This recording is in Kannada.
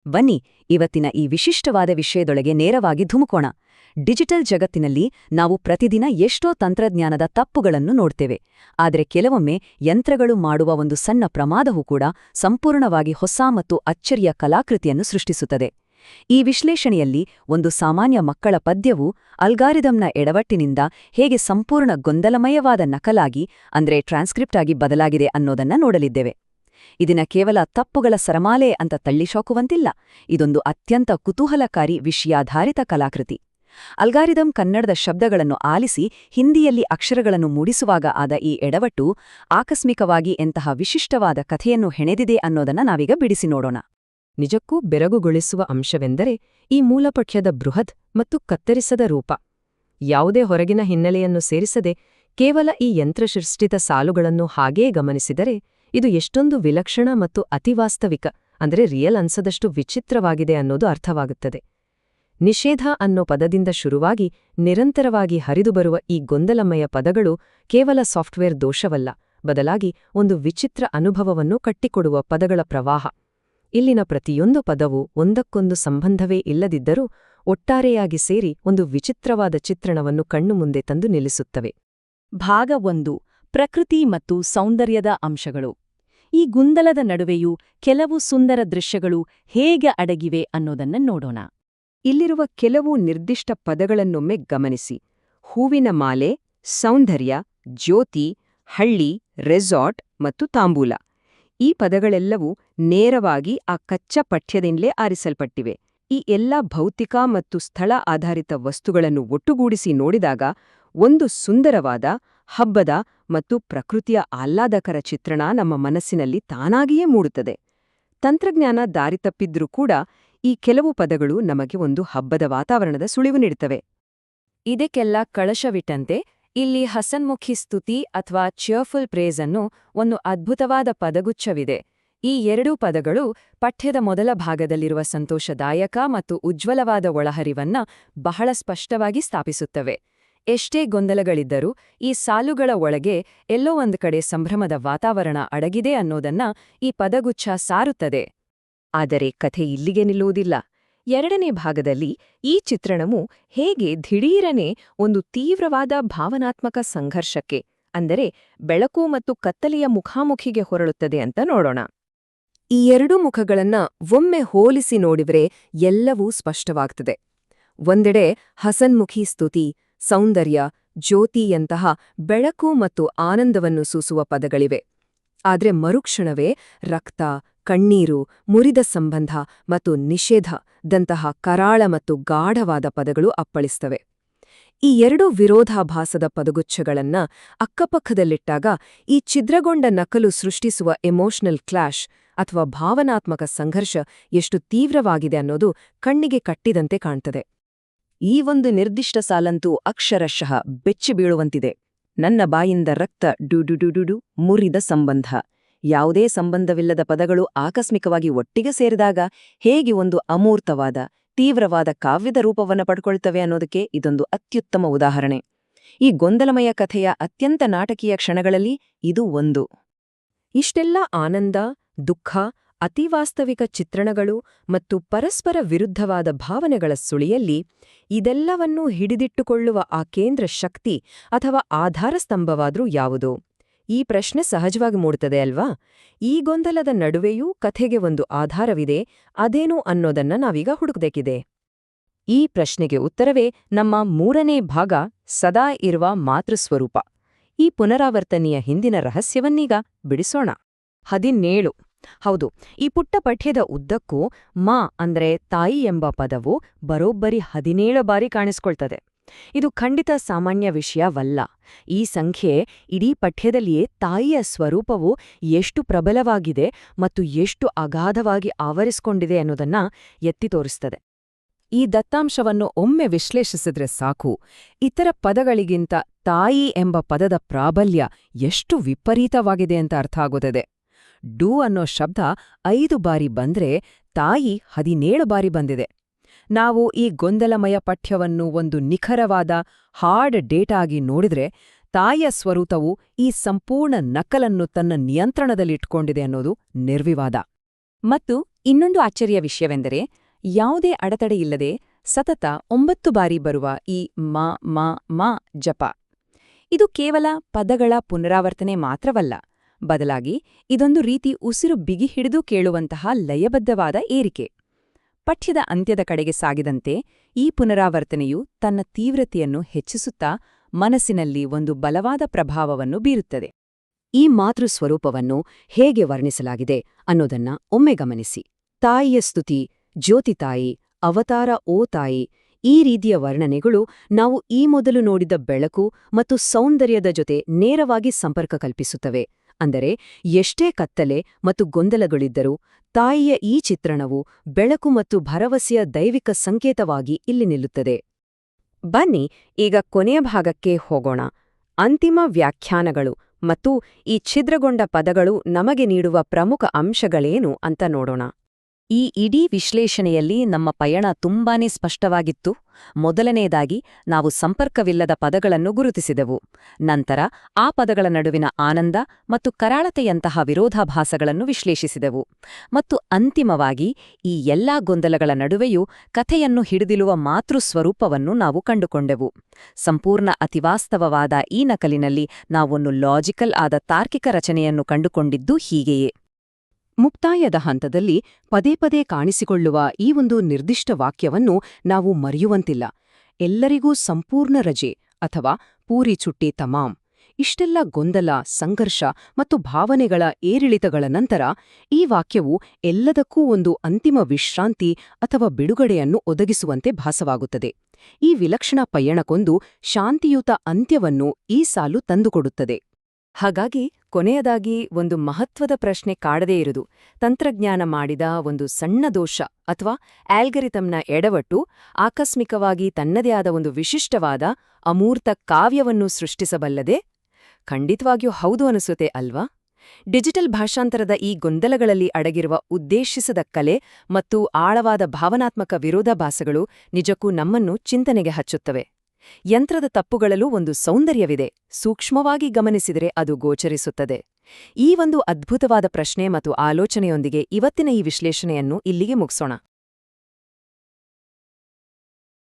ಬನ್ನಿ ಇವತ್ತಿನ ಈ ವಿಶಿಷ್ಟವಾದ ವಿಷಯದೊಳಗೆ ನೇರವಾಗಿ ಧುಮುಕೋಣ. ಡಿಜಿಟಲ್ ಜಗತ್ತಿನಲ್ಲಿ ನಾವು ಪ್ರತಿದಿನ ಎಷ್ಟೋ ತಂತ್ರಜ್ಞಾನದ ತಪ್ಪುಗಳನ್ನು ನೋಡ್ತೇವೆ. ಆದರೆ ಕೆಲವೊಮ್ಮೆ ಯಂತ್ರಗಳು ಮಾಡುವ ಒಂದು ಸಣ್ಣ ಪ್ರಮಾದವೂ ಕೂಡ ಸಂಪೂರ್ಣವಾಗಿ ಹೊಸ ಮತ್ತು ಅಚ್ಚರಿಯ ಕಲಾಕೃತಿಯನ್ನು ಸೃಷ್ಟಿಸುತ್ತದೆ. ಈ ವಿಶ್ಲೇಷಣೆಯಲ್ಲಿ ಒಂದು ಸಾಮಾನ್ಯ ಮಕ್ಕಳ ಪದ್ಯವು ಅಲ್ಗಾರಿದಮ್ನ ಎಡವಟ್ಟಿನಿಂದ ಹೇಗೆ ಸಂಪೂರ್ಣ ಗೊಂದಲಮಯವಾದ ನಕಲಾಗಿ ಅಂದ್ರೆ ಟ್ರಾನ್ಸ್ಕ್ರಿಪ್ಟ್ ಆಗಿ ಬದಲಾಗಿದೆ ಅನ್ನೋದನ್ನ ನೋಡಲಿದ್ದೇವೆ. ಇದನ್ನ ಕೇವಲ ತಪ್ಪುಗಳ ಸರಮಾಲೆ ಅಂತ ತಳ್ಳಿಶಾಕುವಂತಿಲ್ಲ. ಇದೊಂದು ಅತ್ಯಂತ ಕುತೂಹಲಕಾರಿ ವಿಷಯಾಧಾರಿತ ಕಲಾಕೃತಿ. ಅಲ್ಗಾರಿದಮ್ ಕನ್ನಡದ ಶಬ್ದಗಳನ್ನು ಆಲಿಸಿ ಹಿಂದಿಯಲ್ಲಿ ಅಕ್ಷರಗಳನ್ನು ಮೂಡಿಸುವಾಗ ಆದ ಈ ಎಡವಟ್ಟು ಆಕಸ್ಮಿಕವಾಗಿ ಎಂತಹ ವಿಶಿಷ್ಟವಾದ ಕಥೆಯನ್ನು ಹೆಣೆದಿದೆ ಅನ್ನೋದನ್ನ ನಾವೀಗ ಬಿಡಿಸಿ ನೋಡೋಣ. ನಿಜಕ್ಕೂ ಬೆರಗುಗೊಳಿಸುವ ಅಂಶವೆಂದರೆ ಈ ಮೂಲಪಠ್ಯದ ಬೃಹತ್ ಮತ್ತು ಕತ್ತರಿಸದ ರೂಪ. ಯಾವುದೇ ಹೊರಗಿನ ಹಿನ್ನೆಲೆಯನ್ನು ಸೇರಿಸದೆ ಕೇವಲ ಈ ಯಂತ್ರಸೃಷ್ಟಿತ ಸಾಲುಗಳನ್ನು ಹಾಗೇ ಗಮನಿಸಿದರೆ ಇದು ಎಷ್ಟೊಂದು ವಿಲಕ್ಷಣ ಮತ್ತು ಅತಿವಾಸ್ತವಿಕ ಅಂದರೆ ರಿಯಲ್ ಅನ್ಸದಷ್ಟು ವಿಚಿತ್ರವಾಗಿದೆ ಅನ್ನೋದು ಅರ್ಥವಾಗುತ್ತದೆ. ನಿಷೇಧ ಅನ್ನೋ ಪದದಿಂದ ಶುರುವಾಗಿ ನಿರಂತರವಾಗಿ ಹರಿದುಬರುವ ಈ ಗೊಂದಲಮಯ ಪದಗಳು ಕೇವಲ ಸಾಫ್ಟ್ವೇರ್ ದೋಷವಲ್ಲ, ಬದಲಾಗಿ ಒಂದು ವಿಚಿತ್ರ ಅನುಭವವನ್ನು ಕಟ್ಟಿಕೊಡುವ ಪದಗಳ ಪ್ರವಾಹ. ಇಲ್ಲಿನ ಪ್ರತಿಯೊಂದು ಪದವೂ ಒಂದಕ್ಕೊಂದು ಸಂಬಂಧವೇ ಇಲ್ಲದಿದ್ದರೂ ಒಟ್ಟಾರೆಯಾಗಿ ಸೇರಿ ಒಂದು ವಿಚಿತ್ರವಾದ ಚಿತ್ರಣವನ್ನು ಕಣ್ಣು ಮುಂದೆ ತಂದು ನಿಲ್ಲಿಸುತ್ತವೆ. ಭಾಗ 1: ಪ್ರಕೃತಿ ಮತ್ತು ಸೌಂದರ್ಯದ ಅಂಶಗಳು. ಈ ಗೊಂದಲದ ನಡುವೆಯೂ ಕೆಲವು ಸುಂದರ ದೃಶ್ಯಗಳು ಹೇಗೆ ಅಡಗಿವೆ ಅನ್ನೋದನ್ನ ನೋಡೋಣ. ಇಲ್ಲಿರುವ ಕೆಲವು ನಿರ್ದಿಷ್ಟ ಪದಗಳನ್ನೊಮ್ಮೆ ಗಮನಿಸಿ. ಹೂವಿನ ಮಾಲೆ, ಸೌಂದರ್ಯ, ಜ್ಯೋತಿ, ಹಳ್ಳಿ, ರೆಸಾರ್ಟ್ ಮತ್ತು ತಾಂಬೂಲ. ಈ ಪದಗಳೆಲ್ಲವೂ ನೇರವಾಗಿ ಆ ಕಚ್ಚಾ ಪಠ್ಯದಿಂದಲೇ ಆರಿಸಲ್ಪಟ್ಟಿವೆ. ಈ ಎಲ್ಲ ಭೌತಿಕ ಮತ್ತು ಸ್ಥಳ ಆಧಾರಿತ ವಸ್ತುಗಳನ್ನು ಒಟ್ಟುಗೂಡಿಸಿ ನೋಡಿದಾಗ ಒಂದು ಸುಂದರವಾದ, ಹಬ್ಬದ ಮತ್ತು ಪ್ರಕೃತಿಯ ಆಹ್ಲಾದಕರ ಚಿತ್ರಣ ನಮ್ಮ ಮನಸ್ಸಿನಲ್ಲಿ ತಾನಾಗಿಯೇ ಮೂಡುತ್ತದೆ. ತಂತ್ರಜ್ಞಾನ ದಾರಿತಪ್ಪಿದ್ರೂ ಕೂಡ ಈ ಕೆಲವು ಪದಗಳು ನಮಗೆ ಒಂದು ಹಬ್ಬದ ವಾತಾವರಣದ ಸುಳಿವು ನೀಡುತ್ತವೆ. ಇದಕ್ಕೆಲ್ಲ ಕಳಶವಿಟ್ಟಂತೆ ಇಲ್ಲಿ ಹಸನ್ಮುಖಿ ಸ್ತುತಿ ಅಥವಾ ಚಿಯರ್ಫುಲ್ ಪ್ರೇಸ್ ಅನ್ನು ಒಂದು ಅದ್ಭುತವಾದ ಪದಗುಚ್ಛವಿದೆ. ಈ ಎರಡೂ ಪದಗಳು ಪಠ್ಯದ ಮೊದಲ ಭಾಗದಲ್ಲಿರುವ ಸಂತೋಷದಾಯಕ ಮತ್ತು ಉಜ್ವಲವಾದ ಒಳಹರಿವನ್ನ ಬಹಳ ಸ್ಪಷ್ಟವಾಗಿ ಸ್ಥಾಪಿಸುತ್ತವೆ. ಎಷ್ಟೇ ಗೊಂದಲಗಳಿದ್ದರೂ ಈ ಸಾಲುಗಳ ಒಳಗೆ ಎಲ್ಲೋ ಒಂದು ಕಡೆ ಸಂಭ್ರಮದ ವಾತಾವರಣ ಅಡಗಿದೆ ಅನ್ನೋದನ್ನ ಈ ಪದಗುಚ್ಛ ಸಾರುತ್ತದೆ. ಆದರೆ ಕಥೆ ಇಲ್ಲಿಗೆ ನಿಲ್ಲುವುದಿಲ್ಲ. ಎರಡನೇ ಭಾಗದಲ್ಲಿ ಈ ಚಿತ್ರಣವು ಹೇಗೆ ದಿಢೀರನೆ ಒಂದು ತೀವ್ರವಾದ ಭಾವನಾತ್ಮಕ ಸಂಘರ್ಷಕ್ಕೆ ಅಂದರೆ ಬೆಳಕು ಮತ್ತು ಕತ್ತಲೆಯ ಮುಖಾಮುಖಿಗೆ ಹೊರಳುತ್ತದೆ ಅಂತ ನೋಡೋಣ. ಈ ಎರಡೂ ಮುಖಗಳನ್ನ ಒಮ್ಮೆ ಹೋಲಿಸಿ ನೋಡಿದ್ರೆ ಎಲ್ಲವೂ ಸ್ಪಷ್ಟವಾಗ್ತದೆ. ಒಂದೆಡೆ ಹಸನ್ಮುಖಿ ಸ್ತುತಿ, ಸೌಂದರ್ಯ, ಜ್ಯೋತಿಯಂತಹ ಬೆಳಕು ಮತ್ತು ಆನಂದವನ್ನು ಸೂಸುವ ಪದಗಳಿವೆ. ಆದ್ರೆ ಮರುಕ್ಷಣವೇ ರಕ್ತ, ಕಣ್ಣೀರು, ಮುರಿದ ಸಂಬಂಧ ಮತ್ತು ನಿಷೇಧದಂತಹ ಕರಾಳ ಮತ್ತು ಗಾಢವಾದ ಪದಗಳು ಅಪ್ಪಳಿಸ್ತವೆ. ಈ ಎರಡೂ ವಿರೋಧಾಭಾಸದ ಪದಗುಚ್ಛಗಳನ್ನ ಅಕ್ಕಪಕ್ಕದಲ್ಲಿಟ್ಟಾಗ ಈ ಛಿದ್ರಗೊಂಡ ನಕಲು ಸೃಷ್ಟಿಸುವ ಎಮೋಷನಲ್ ಕ್ಲಾಶ್ ಅಥವಾ ಭಾವನಾತ್ಮಕ ಸಂಘರ್ಷ ಎಷ್ಟು ತೀವ್ರವಾಗಿದೆ ಅನ್ನೋದು ಕಣ್ಣಿಗೆ ಕಟ್ಟಿದಂತೆ ಕಾಣ್ತದೆ. ಈ ಒಂದು ನಿರ್ದಿಷ್ಟ ಸಾಲಂತೂ ಅಕ್ಷರಶಃ ಬೆಚ್ಚಿಬೀಳುವಂತಿದೆ. ನನ್ನ ಬಾಯಿಂದ ರಕ್ತ ಡುಡುಡುಡುಡು, ಮುರಿದ ಸಂಬಂಧ. ಯಾವುದೇ ಸಂಬಂಧವಿಲ್ಲದ ಪದಗಳು ಆಕಸ್ಮಿಕವಾಗಿ ಒಟ್ಟಿಗೆ ಸೇರಿದಾಗ ಹೇಗೆ ಒಂದು ಅಮೂರ್ತವಾದ, ತೀವ್ರವಾದ ಕಾವ್ಯದ ರೂಪವನ್ನು ಪಡ್ಕೊಳ್ತವೆ ಅನ್ನೋದಕ್ಕೆ ಇದೊಂದು ಅತ್ಯುತ್ತಮ ಉದಾಹರಣೆ. ಈ ಗೊಂದಲಮಯ ಕಥೆಯ ಅತ್ಯಂತ ನಾಟಕೀಯ ಕ್ಷಣಗಳಲ್ಲಿ ಇದು ಒಂದು. ಇಷ್ಟೆಲ್ಲ ಆನಂದ, ದುಃಖ, ಅತಿವಾಸ್ತವಿಕ ಚಿತ್ರಣಗಳು ಮತ್ತು ಪರಸ್ಪರ ವಿರುದ್ಧವಾದ ಭಾವನೆಗಳ ಸುಳಿಯಲ್ಲಿ ಇದೆಲ್ಲವನ್ನೂ ಹಿಡಿದಿಟ್ಟುಕೊಳ್ಳುವ ಆ ಕೇಂದ್ರ ಶಕ್ತಿ ಅಥವಾ ಆಧಾರಸ್ತಂಭವಾದ್ರೂ ಯಾವುದು? ಈ ಪ್ರಶ್ನೆ ಸಹಜವಾಗಿ ಮೂಡುತ್ತದೆ ಅಲ್ವಾ? ಈ ಗೊಂದಲದ ನಡುವೆಯೂ ಕಥೆಗೆ ಒಂದು ಆಧಾರವಿದೆ, ಅದೇನು ಅನ್ನೋದನ್ನ ನಾವೀಗ ಹುಡುಕಬೇಕಿದೆ. ಈ ಪ್ರಶ್ನೆಗೆ ಉತ್ತರವೇ ನಮ್ಮ ಮೂರನೇ ಭಾಗ, ಸದಾ ಇರುವ ಮಾತೃಸ್ವರೂಪ. ಈ ಪುನರಾವರ್ತನೆಯ ಹಿಂದಿನ ರಹಸ್ಯವನ್ನೀಗ ಬಿಡಿಸೋಣ. 17. ಹೌದು, ಈ ಪುಟ್ಟ ಪಠ್ಯದ ಉದ್ದಕ್ಕೂ ಮಾ ಅಂದ್ರೆ ತಾಯಿ ಎಂಬ ಪದವು ಬರೋಬ್ಬರಿ 17 ಬಾರಿ ಕಾಣಿಸ್ಕೊಳ್ತದೆ. ಇದು ಖಂಡಿತ ಸಾಮಾನ್ಯ ವಿಷಯವಲ್ಲ. ಈ ಸಂಖ್ಯೆ ಇಡೀ ಪಠ್ಯದಲ್ಲಿಯೇ ತಾಯಿಯ ಸ್ವರೂಪವು ಎಷ್ಟು ಪ್ರಬಲವಾಗಿದೆ ಮತ್ತು ಎಷ್ಟು ಅಗಾಧವಾಗಿ ಆವರಿಸಿಕೊಂಡಿದೆ ಅನ್ನೋದನ್ನ ಎತ್ತಿ ತೋರಿಸ್ತದೆ. ಈ ದತ್ತಾಂಶವನ್ನು ಒಮ್ಮೆ ವಿಶ್ಲೇಷಿಸಿದ್ರೆ ಸಾಕು, ಇತರ ಪದಗಳಿಗಿಂತ ತಾಯಿ ಎಂಬ ಪದದ ಪ್ರಾಬಲ್ಯ ಎಷ್ಟು ವಿಪರೀತವಾಗಿದೆ ಅಂತ ಅರ್ಥ ಆಗುತ್ತದೆ. ಡು ಅನ್ನೋ ಶಬ್ದ 5 ಬಾರಿ ಬಂದ್ರೆ ತಾಯಿ 17 ಬಾರಿ ಬಂದಿದೆ. ನಾವು ಈ ಗೊಂದಲಮಯ ಪಠ್ಯವನ್ನು ಒಂದು ನಿಖರವಾದ ಹಾರ್ಡ್ ಡೇಟಾ ಆಗಿ ನೋಡಿದ್ರೆ ತಾಯಿಯ ಸ್ವರೂಪವು ಈ ಸಂಪೂರ್ಣ ನಕಲನ್ನು ತನ್ನ ನಿಯಂತ್ರಣದಲ್ಲಿಟ್ಕೊಂಡಿದೆ ಅನ್ನೋದು ನಿರ್ವಿವಾದ. ಮತ್ತು ಇನ್ನೊಂದು ಆಶ್ಚರ್ಯ ವಿಷಯವೆಂದರೆ ಯಾವುದೇ ಅಡೆತಡೆಯಿಲ್ಲದೆ ಸತತ 9 ಬಾರಿ ಬರುವ ಈ ಮ ಮ ಮ ಜಪ. ಇದು ಕೇವಲ ಪದಗಳ ಪುನರಾವರ್ತನೆ ಮಾತ್ರವಲ್ಲ, ಬದಲಾಗಿ ಇದೊಂದು ರೀತಿ ಉಸಿರು ಬಿಗಿ ಹಿಡಿದು ಕೇಳುವಂತಹ ಲಯಬದ್ಧವಾದ ಏರಿಕೆ. ಪಠ್ಯದ ಅಂತ್ಯದ ಕಡೆಗೆ ಸಾಗಿದಂತೆ ಈ ಪುನರಾವರ್ತನೆಯು ತನ್ನ ತೀವ್ರತೆಯನ್ನು ಹೆಚ್ಚಿಸುತ್ತಾ ಮನಸ್ಸಿನಲ್ಲಿ ಒಂದು ಬಲವಾದ ಪ್ರಭಾವವನ್ನು ಬೀರುತ್ತದೆ. ಈ ಮಾತೃಸ್ವರೂಪವನ್ನು ಹೇಗೆ ವರ್ಣಿಸಲಾಗಿದೆ ಅನ್ನೋದನ್ನ ಒಮ್ಮೆ ಗಮನಿಸಿ. ತಾಯಿಯ ಸ್ತುತಿ, ಜ್ಯೋತಿತಾಯಿ, ಅವತಾರ ಓ ತಾಯಿ, ಈ ರೀತಿಯ ವರ್ಣನೆಗಳು ನಾವು ಈ ಮೊದಲು ನೋಡಿದ ಬೆಳಕು ಮತ್ತು ಸೌಂದರ್ಯದ ಜೊತೆ ನೇರವಾಗಿ ಸಂಪರ್ಕ ಕಲ್ಪಿಸುತ್ತವೆ. ಅಂದರೆ ಎಷ್ಟೇ ಕತ್ತಲೆ ಮತ್ತು ಗೊಂದಲಗಳಿದ್ದರೂ ತಾಯಿಯ ಈ ಚಿತ್ರಣವು ಬೆಳಕು ಮತ್ತು ಭರವಸೆಯ ದೈವಿಕ ಸಂಕೇತವಾಗಿ ಇಲ್ಲಿ ನಿಲ್ಲುತ್ತದೆ. ಬನ್ನಿ ಈಗ ಕೊನೆಯ ಭಾಗಕ್ಕೆ ಹೋಗೋಣ. ಅಂತಿಮ ವ್ಯಾಖ್ಯಾನಗಳು ಮತ್ತು ಈ ಛಿದ್ರಗೊಂಡ ಪದಗಳು ನಮಗೆ ನೀಡುವ ಪ್ರಮುಖ ಅಂಶಗಳೇನು ಅಂತ ನೋಡೋಣ. ಈ ಇಡೀ ವಿಶ್ಲೇಷಣೆಯಲ್ಲಿ ನಮ್ಮ ಪಯಣ ತುಂಬಾನೇ ಸ್ಪಷ್ಟವಾಗಿತ್ತು. ಮೊದಲನೆಯದಾಗಿ ನಾವು ಸಂಪರ್ಕವಿಲ್ಲದ ಪದಗಳನ್ನು ಗುರುತಿಸಿದೆವು. ನಂತರ ಆ ಪದಗಳ ನಡುವಿನ ಆನಂದ ಮತ್ತು ಕರಾಳತೆಯಂತಹ ವಿರೋಧಾಭಾಸಗಳನ್ನು ವಿಶ್ಲೇಷಿಸಿದೆವು. ಮತ್ತು ಅಂತಿಮವಾಗಿ ಈ ಎಲ್ಲಾ ಗೊಂದಲಗಳ ನಡುವೆಯೂ ಕಥೆಯನ್ನು ಹಿಡಿದಿಳುವ ಮಾತೃಸ್ವರೂಪವನ್ನು ನಾವು ಕಂಡುಕೊಂಡೆವು. ಸಂಪೂರ್ಣ ಅತಿವಾಸ್ತವವಾದ ಈ ನಕಲಿನಲ್ಲಿ ನಾವೊಂದು ಲಾಜಿಕಲ್ ಆದ ತಾರ್ಕಿಕ ರಚನೆಯನ್ನು ಕಂಡುಕೊಂಡಿದ್ದು ಹೀಗೆಯೇ. ಮುಕ್ತಾಯದ ಹಂತದಲ್ಲಿ ಪದೇ ಪದೇ ಕಾಣಿಸಿಕೊಳ್ಳುವ ಈ ಒಂದು ನಿರ್ದಿಷ್ಟ ವಾಕ್ಯವನ್ನು ನಾವು ಮರೆಯುವಂತಿಲ್ಲ. ಎಲ್ಲರಿಗೂ ಸಂಪೂರ್ಣ ರಜೆ ಅಥವಾ ಪೂರಿ ಚುಟ್ಟಿ ತಮಾಮ್. ಇಷ್ಟೆಲ್ಲ ಗೊಂದಲ, ಸಂಘರ್ಷ ಮತ್ತು ಭಾವನೆಗಳ ಏರಿಳಿತಗಳ ನಂತರ ಈ ವಾಕ್ಯವು ಎಲ್ಲದಕ್ಕೂ ಒಂದು ಅಂತಿಮ ವಿಶ್ರಾಂತಿ ಅಥವಾ ಬಿಡುಗಡೆಯನ್ನು ಒದಗಿಸುವಂತೆ ಭಾಸವಾಗುತ್ತದೆ. ಈ ವಿಲಕ್ಷಣ ಪಯಣಕ್ಕೊಂದು ಶಾಂತಿಯುತ ಅಂತ್ಯವನ್ನು ಈ ಸಾಲು ತಂದುಕೊಡುತ್ತದೆ. ಹಾಗಾಗಿ ಕೊನೆಯದಾಗಿ ಒಂದು ಮಹತ್ವದ ಪ್ರಶ್ನೆ ಕಾಡದೇ ಇರುವುದು, ತಂತ್ರಜ್ಞಾನ ಮಾಡಿದ ಒಂದು ಸಣ್ಣ ದೋಷ ಅಥವಾ ಆಲ್ಗರಿಥಮ್ನ ಎಡವಟ್ಟು ಆಕಸ್ಮಿಕವಾಗಿ ತನ್ನದೇ ಆದ ಒಂದು ವಿಶಿಷ್ಟವಾದ ಅಮೂರ್ತ ಕಾವ್ಯವನ್ನು ಸೃಷ್ಟಿಸಬಲ್ಲದೆ? ಖಂಡಿತವಾಗಿಯೂ ಹೌದು ಅನಿಸುತ್ತೆ ಅಲ್ವಾ? ಡಿಜಿಟಲ್ ಭಾಷಾಂತರದ ಈ ಗೊಂದಲಗಳಲ್ಲಿ ಅಡಗಿರುವ ಉದ್ದೇಶಿಸದ ಕಲೆ ಮತ್ತು ಆಳವಾದ ಭಾವನಾತ್ಮಕ ವಿರೋಧಾಭಾಸಗಳು ನಿಜಕ್ಕೂ ನಮ್ಮನ್ನು ಚಿಂತನೆಗೆ ಹಚ್ಚುತ್ತವೆ. ಯಂತ್ರದ ತಪ್ಪುಗಳಲ್ಲೂ ಒಂದು ಸೌಂದರ್ಯವಿದೆ, ಸೂಕ್ಷ್ಮವಾಗಿ ಗಮನಿಸಿದರೆ ಅದು ಗೋಚರಿಸುತ್ತದೆ. ಈ ಒಂದು ಅದ್ಭುತವಾದ ಪ್ರಶ್ನೆ ಮತ್ತು ಆಲೋಚನೆಯೊಂದಿಗೆ ಇವತ್ತಿನ ಈ ವಿಶ್ಲೇಷಣೆಯನ್ನು ಇಲ್ಲಿಗೆ ಮುಗಿಸೋಣ.